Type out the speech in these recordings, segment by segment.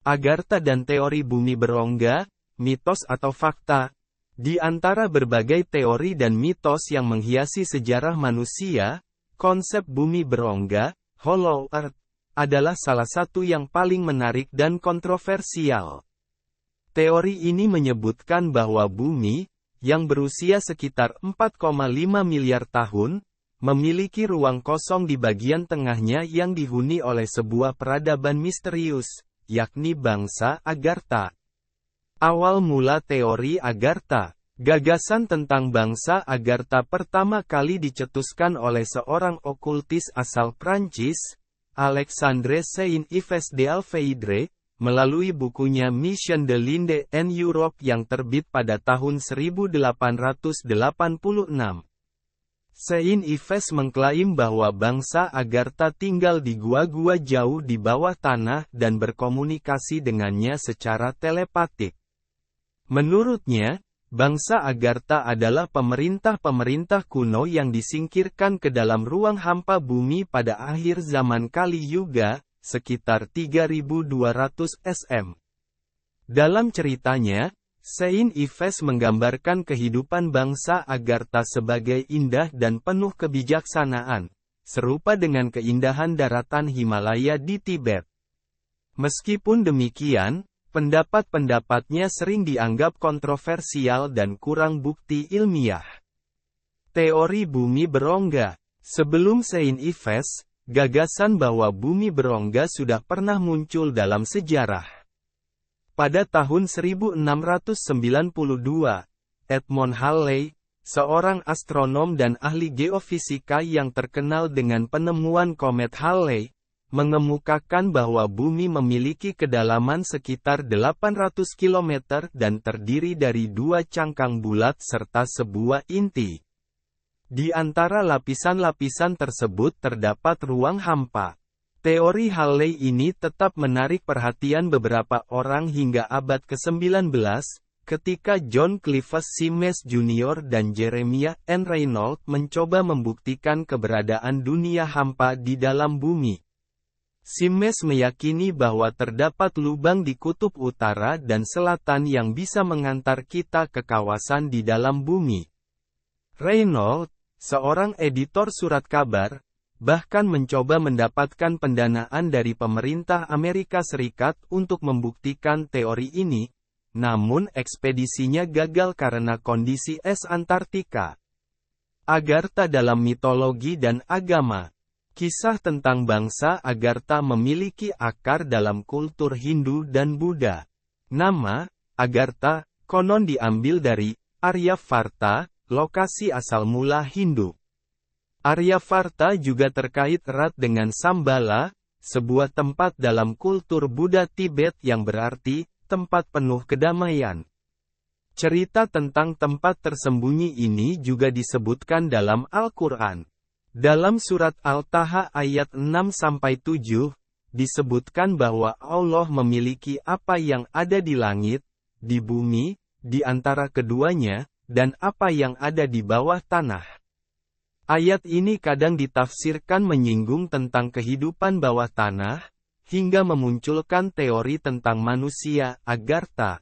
Agartha dan teori bumi berongga, mitos atau fakta. Di antara berbagai teori dan mitos yang menghiasi sejarah manusia, konsep bumi berongga, Hollow Earth, adalah salah satu yang paling menarik dan kontroversial. Teori ini menyebutkan bahwa bumi, yang berusia sekitar 4,5 miliar tahun, memiliki ruang kosong di bagian tengahnya yang dihuni oleh sebuah peradaban misterius, yakni bangsa Agartha. Awal mula teori Agartha. Gagasan tentang bangsa Agartha pertama kali dicetuskan oleh seorang okultis asal Prancis, Alexandre Saint-Yves d'Alfeidre, melalui bukunya Mission de l'Inde en Europe yang terbit pada tahun 1886. Saint-Yves mengklaim bahwa bangsa Agartha tinggal di gua-gua jauh di bawah tanah dan berkomunikasi dengannya secara telepatik. Menurutnya, bangsa Agartha adalah pemerintah-pemerintah kuno yang disingkirkan ke dalam ruang hampa bumi pada akhir zaman Kali Yuga, sekitar 3200 SM. Dalam ceritanya, Saint-Yves menggambarkan kehidupan bangsa Agartha sebagai indah dan penuh kebijaksanaan, serupa dengan keindahan daratan Himalaya di Tibet. Meskipun demikian, pendapat-pendapatnya sering dianggap kontroversial dan kurang bukti ilmiah. Teori bumi berongga. Sebelum Saint-Yves, gagasan bahwa bumi berongga sudah pernah muncul dalam sejarah. Pada tahun 1692, Edmond Halley, seorang astronom dan ahli geofisika yang terkenal dengan penemuan komet Halley, mengemukakan bahwa bumi memiliki kedalaman sekitar 800 km dan terdiri dari dua cangkang bulat serta sebuah inti. Di antara lapisan-lapisan tersebut terdapat ruang hampa. Teori Halley ini tetap menarik perhatian beberapa orang hingga abad ke-19, ketika John Clifford Simes Jr. dan Jeremiah N. Reynolds mencoba membuktikan keberadaan dunia hampa di dalam bumi. Simes meyakini bahwa terdapat lubang di kutub utara dan selatan yang bisa mengantar kita ke kawasan di dalam bumi. Reynolds, seorang editor surat kabar, bahkan mencoba mendapatkan pendanaan dari pemerintah Amerika Serikat untuk membuktikan teori ini, namun ekspedisinya gagal karena kondisi es Antartika. Agartha dalam mitologi dan agama. Kisah tentang bangsa Agartha memiliki akar dalam kultur Hindu dan Buddha. Nama, Agartha, konon diambil dari Aryavarta, lokasi asal mula Hindu. Aryavarta juga terkait erat dengan Shambhala, sebuah tempat dalam kultur Buddha Tibet yang berarti, tempat penuh kedamaian. Cerita tentang tempat tersembunyi ini juga disebutkan dalam Al-Quran. Dalam surat Al-Taha ayat 6-7, disebutkan bahwa Allah memiliki apa yang ada di langit, di bumi, di antara keduanya, dan apa yang ada di bawah tanah. Ayat ini kadang ditafsirkan menyinggung tentang kehidupan bawah tanah, hingga memunculkan teori tentang manusia, Agartha.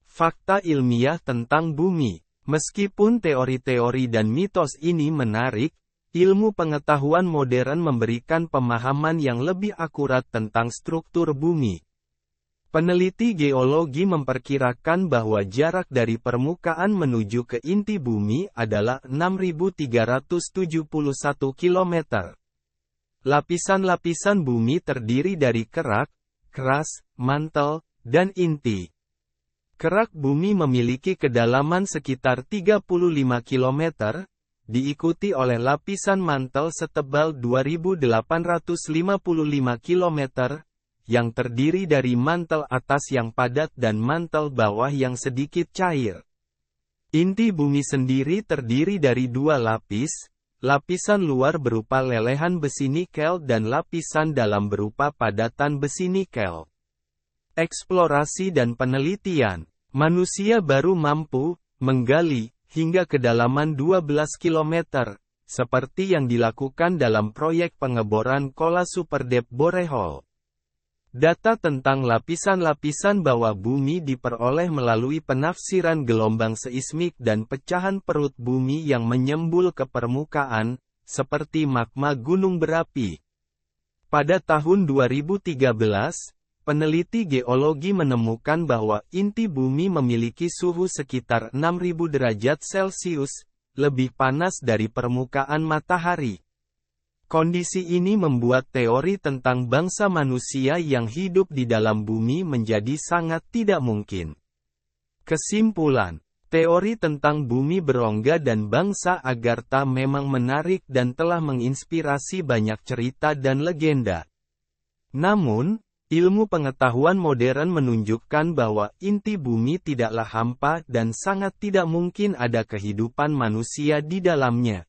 Fakta ilmiah tentang bumi. Meskipun teori-teori dan mitos ini menarik, ilmu pengetahuan modern memberikan pemahaman yang lebih akurat tentang struktur bumi. Peneliti geologi memperkirakan bahwa jarak dari permukaan menuju ke inti bumi adalah 6.371 km. Lapisan-lapisan bumi terdiri dari kerak, keras, mantel, dan inti. Kerak bumi memiliki kedalaman sekitar 35 km, diikuti oleh lapisan mantel setebal 2.855 km, yang terdiri dari mantel atas yang padat dan mantel bawah yang sedikit cair. Inti bumi sendiri terdiri dari dua lapis, lapisan luar berupa lelehan besi nikel dan lapisan dalam berupa padatan besi nikel. Eksplorasi dan penelitian. Manusia baru mampu menggali hingga kedalaman 12 km, seperti yang dilakukan dalam proyek pengeboran Kola Super Deep Borehole. Data tentang lapisan-lapisan bawah bumi diperoleh melalui penafsiran gelombang seismik dan pecahan perut bumi yang menyembul ke permukaan, seperti magma gunung berapi. Pada tahun 2013, peneliti geologi menemukan bahwa inti bumi memiliki suhu sekitar 6.000 derajat Celcius, lebih panas dari permukaan matahari. Kondisi ini membuat teori tentang bangsa manusia yang hidup di dalam bumi menjadi sangat tidak mungkin. Kesimpulan, teori tentang bumi berongga dan bangsa Agartha memang menarik dan telah menginspirasi banyak cerita dan legenda. Namun, ilmu pengetahuan modern menunjukkan bahwa inti bumi tidaklah hampa dan sangat tidak mungkin ada kehidupan manusia di dalamnya.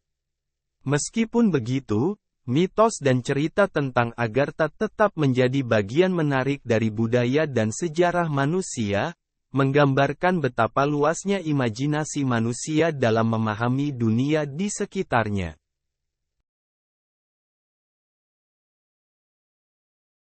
Meskipun begitu, mitos dan cerita tentang Agartha tetap menjadi bagian menarik dari budaya dan sejarah manusia, menggambarkan betapa luasnya imajinasi manusia dalam memahami dunia di sekitarnya.